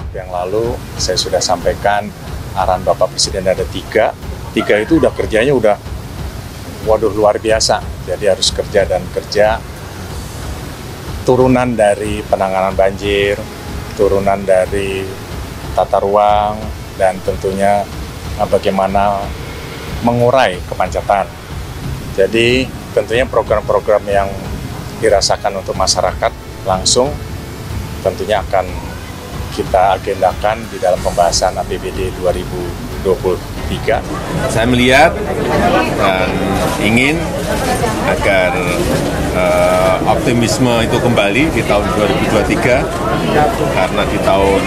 waktu yang lalu saya sudah sampaikan arahan Bapak Presiden ada tiga itu udah kerjanya udah waduh luar biasa. Jadi harus kerja dan kerja, turunan dari penanganan banjir, turunan dari tata ruang, dan tentunya bagaimana mengurai kemacetan. Jadi tentunya program-program yang dirasakan untuk masyarakat langsung tentunya akan kita agendakan di dalam pembahasan APBD 2023. Saya melihat dan ingin agar optimisme itu kembali di tahun 2023, karena di tahun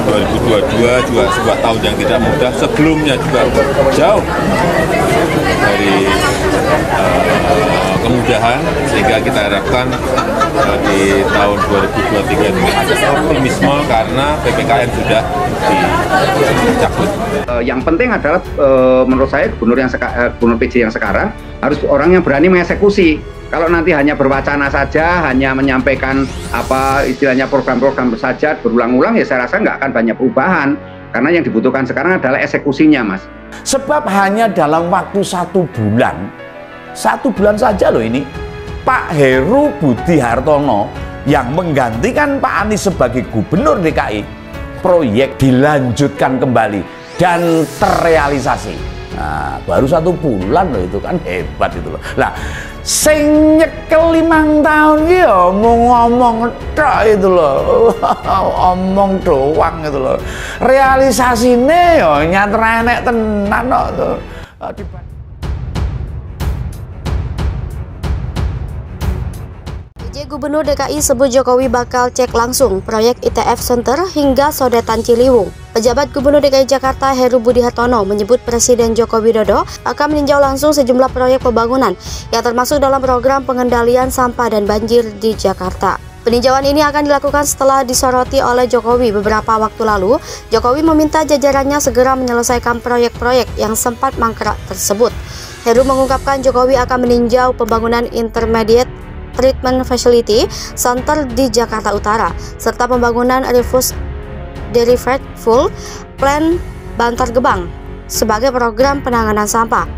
2022 juga sebuah tahun yang tidak mudah, sebelumnya juga jauh dari kemudahan, sehingga kita harapkan di tahun 2023 ini ada optimisme karena PPKM sudah dicabut. Yang penting adalah menurut saya Gubernur PJ yang sekarang harus orang yang berani mengeksekusi. Kalau nanti hanya berwacana saja, hanya menyampaikan apa istilahnya program-program saja berulang-ulang, ya saya rasa nggak akan banyak perubahan. Karena yang dibutuhkan sekarang adalah eksekusinya, Mas. Sebab hanya dalam waktu 1 bulan saja loh ini, Pak Heru Budi Hartono yang menggantikan Pak Anies sebagai Gubernur DKI, proyek dilanjutkan kembali dan terrealisasi. Nah, baru 1 bulan loh, itu kan hebat itu loh. Nah, sing nyekel 5 tahun ya mau ngomong tok itu loh, omong doang itu loh. Realisasinya ya nyatrenek tenan kok tuh. Gubernur DKI sebut Jokowi bakal cek langsung proyek ITF Center hingga Sodetan Ciliwung. Pejabat Gubernur DKI Jakarta Heru Budi Hartono menyebut Presiden Joko Widodo akan meninjau langsung sejumlah proyek pembangunan yang termasuk dalam program pengendalian sampah dan banjir di Jakarta. Peninjauan ini akan dilakukan setelah disoroti oleh Jokowi beberapa waktu lalu. Jokowi meminta jajarannya segera menyelesaikan proyek-proyek yang sempat mangkrak tersebut. Heru mengungkapkan Jokowi akan meninjau pembangunan Intermediate Treatment Facility Center di Jakarta Utara, serta pembangunan Refuse Derived Fuel Plant Bantar Gebang sebagai program penanganan sampah.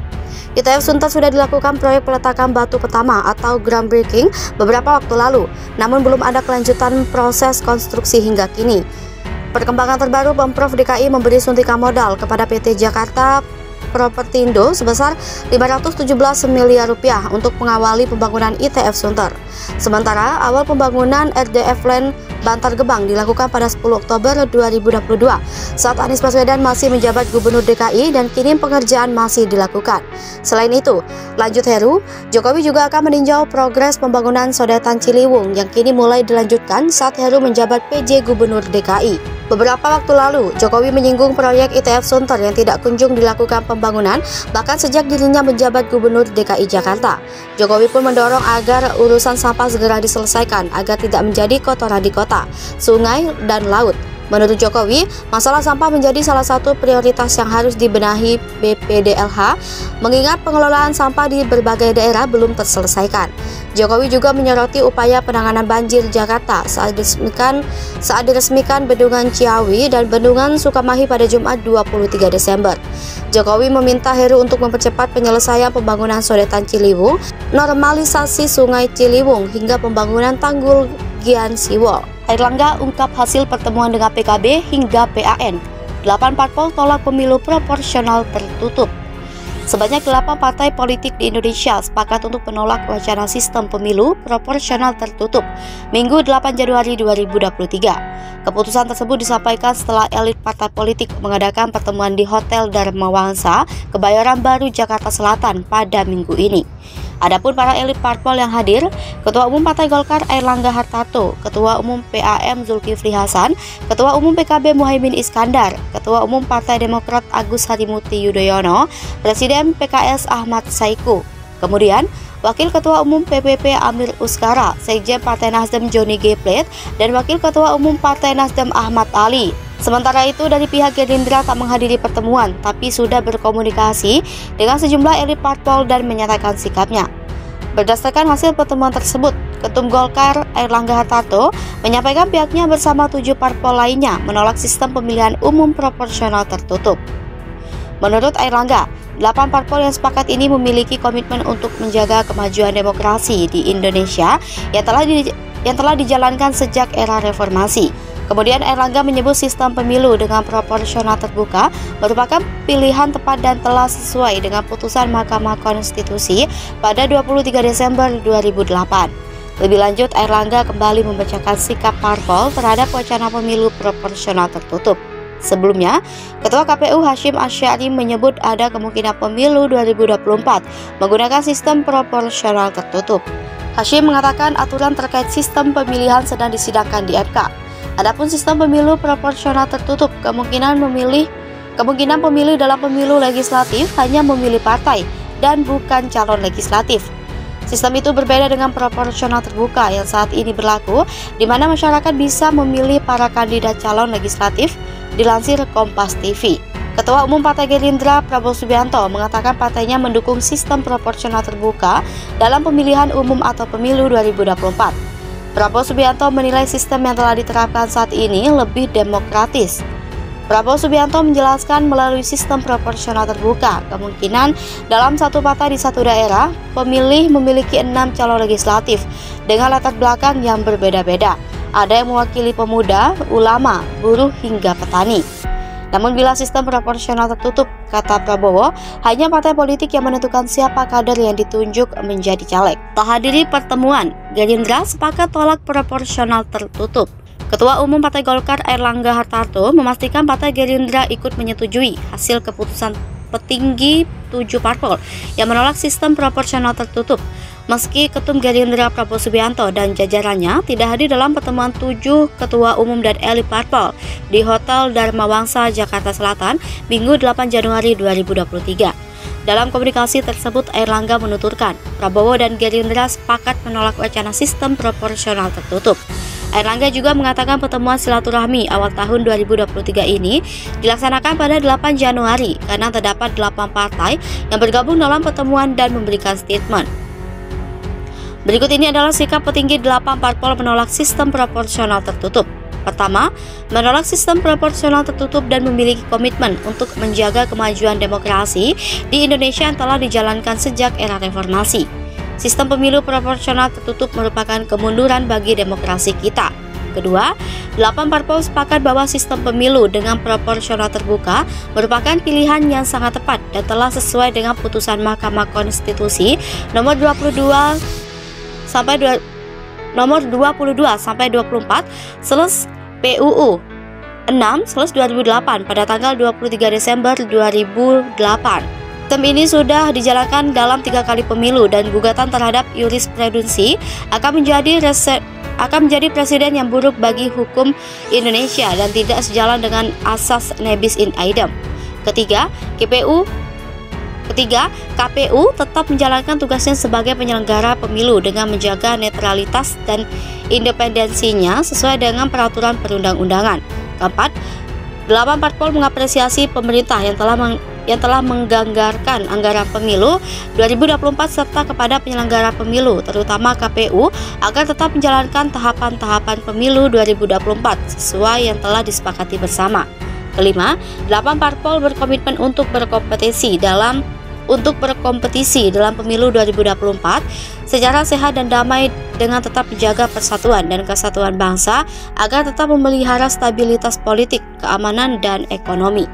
ITF Center sudah dilakukan proyek peletakan batu pertama atau groundbreaking beberapa waktu lalu, namun belum ada kelanjutan proses konstruksi hingga kini. Perkembangan terbaru, Pemprov DKI memberi suntikan modal kepada PT Jakarta Propertindo sebesar 517 miliar rupiah untuk mengawali pembangunan ITF Center. Sementara awal pembangunan RDF Land Bantar Gebang dilakukan pada 10 Oktober 2022 saat Anies Baswedan masih menjabat Gubernur DKI dan kini pengerjaan masih dilakukan. Selain itu, lanjut Heru, Jokowi juga akan meninjau progres pembangunan Sodetan Ciliwung yang kini mulai dilanjutkan saat Heru menjabat PJ Gubernur DKI. Beberapa waktu lalu, Jokowi menyinggung proyek ITF Center yang tidak kunjung dilakukan pembangunan bahkan sejak dirinya menjabat Gubernur DKI Jakarta. Jokowi pun mendorong agar urusan sampah segera diselesaikan agar tidak menjadi kotoran di kota, sungai, dan laut. Menurut Jokowi, masalah sampah menjadi salah satu prioritas yang harus dibenahi BPDLH, mengingat pengelolaan sampah di berbagai daerah belum terselesaikan. Jokowi juga menyoroti upaya penanganan banjir Jakarta saat diresmikan Bendungan Ciawi dan Bendungan Sukamahi pada Jumat 23 Desember. Jokowi meminta Heru untuk mempercepat penyelesaian pembangunan Sodetan Ciliwung, normalisasi Sungai Ciliwung, hingga pembangunan Tanggul Gian Siwol. Airlangga ungkap hasil pertemuan dengan PKB hingga PAN. 8 parpol tolak pemilu proporsional tertutup. Sebanyak 8 partai politik di Indonesia sepakat untuk menolak wacana sistem pemilu proporsional tertutup Minggu 8 Januari 2023. Keputusan tersebut disampaikan setelah elit partai politik mengadakan pertemuan di Hotel Dharma Wangsa, Kebayoran Baru, Jakarta Selatan pada minggu ini. Adapun para elit parpol yang hadir, Ketua Umum Partai Golkar Airlangga Hartarto, Ketua Umum PAM Zulkifli Hasan, Ketua Umum PKB Muhaimin Iskandar, Ketua Umum Partai Demokrat Agus Harimurti Yudhoyono, Presiden PKS Ahmad Saiku. Kemudian, Wakil Ketua Umum PPP Amir Uskara, Sekjen Partai Nasdem Johnny G. Plate, dan Wakil Ketua Umum Partai Nasdem Ahmad Ali. Sementara itu, dari pihak Gerindra tak menghadiri pertemuan, tapi sudah berkomunikasi dengan sejumlah elit parpol dan menyatakan sikapnya. Berdasarkan hasil pertemuan tersebut, Ketum Golkar Airlangga Hartarto menyampaikan pihaknya bersama 7 parpol lainnya menolak sistem pemilihan umum proporsional tertutup. Menurut Airlangga, 8 parpol yang sepakat ini memiliki komitmen untuk menjaga kemajuan demokrasi di Indonesia yang telah dijalankan sejak era reformasi. Kemudian Airlangga menyebut sistem pemilu dengan proporsional terbuka merupakan pilihan tepat dan telah sesuai dengan putusan Mahkamah Konstitusi pada 23 Desember 2008. Lebih lanjut, Airlangga kembali membacakan sikap parpol terhadap wacana pemilu proporsional tertutup. Sebelumnya, Ketua KPU Hasyim Asy'ari menyebut ada kemungkinan pemilu 2024 menggunakan sistem proporsional tertutup. Hasyim mengatakan aturan terkait sistem pemilihan sedang disidangkan di MK. Adapun sistem pemilu proporsional tertutup, kemungkinan pemilih dalam pemilu legislatif hanya memilih partai dan bukan calon legislatif. Sistem itu berbeda dengan proporsional terbuka yang saat ini berlaku, di mana masyarakat bisa memilih para kandidat calon legislatif, dilansir Kompas TV. Ketua Umum Partai Gerindra Prabowo Subianto mengatakan partainya mendukung sistem proporsional terbuka dalam pemilihan umum atau pemilu 2024. Prabowo Subianto menilai sistem yang telah diterapkan saat ini lebih demokratis. Prabowo Subianto menjelaskan melalui sistem proporsional terbuka, kemungkinan dalam satu partai di satu daerah, pemilih memiliki 6 calon legislatif dengan latar belakang yang berbeda-beda. Ada yang mewakili pemuda, ulama, buruh, hingga petani. Namun bila sistem proporsional tertutup, kata Prabowo, hanya partai politik yang menentukan siapa kader yang ditunjuk menjadi caleg. Tak hadiri pertemuan, Gerindra sepakat tolak proporsional tertutup. Ketua Umum Partai Golkar Airlangga Hartarto memastikan Partai Gerindra ikut menyetujui hasil keputusan petinggi 7 parpol yang menolak sistem proporsional tertutup. Meski Ketum Gerindra Prabowo Subianto dan jajarannya tidak hadir dalam pertemuan 7 Ketua Umum dan elit parpol di Hotel Dharma Wangsa, Jakarta Selatan, Minggu 8 Januari 2023. Dalam komunikasi tersebut, Airlangga menuturkan Prabowo dan Gerindra sepakat menolak wacana sistem proporsional tertutup. Airlangga juga mengatakan pertemuan silaturahmi awal tahun 2023 ini dilaksanakan pada 8 Januari karena terdapat 8 partai yang bergabung dalam pertemuan dan memberikan statement. Berikut ini adalah sikap petinggi 8 parpol menolak sistem proporsional tertutup. Pertama, menolak sistem proporsional tertutup dan memiliki komitmen untuk menjaga kemajuan demokrasi di Indonesia yang telah dijalankan sejak era reformasi. Sistem pemilu proporsional tertutup merupakan kemunduran bagi demokrasi kita. Kedua, 8 parpol sepakat bahwa sistem pemilu dengan proporsional terbuka merupakan pilihan yang sangat tepat dan telah sesuai dengan putusan Mahkamah Konstitusi nomor 22 sampai 24 PUU 6/2008 pada tanggal 23 Desember 2008. Sistem ini sudah dijalankan dalam 3 kali pemilu dan gugatan terhadap jurisprudensi akan menjadi presiden yang buruk bagi hukum Indonesia dan tidak sejalan dengan asas nebis in idem. Ketiga, KPU tetap menjalankan tugasnya sebagai penyelenggara pemilu dengan menjaga netralitas dan independensinya sesuai dengan peraturan perundang-undangan. Keempat, 8 parpol mengapresiasi pemerintah yang telah menganggarkan anggaran pemilu 2024 serta kepada penyelenggara pemilu, terutama KPU, agar tetap menjalankan tahapan-tahapan pemilu 2024 sesuai yang telah disepakati bersama. Kelima, 8 parpol berkomitmen untuk berkompetisi dalam pemilu 2024 secara sehat dan damai dengan tetap menjaga persatuan dan kesatuan bangsa agar tetap memelihara stabilitas politik, keamanan, dan ekonomi.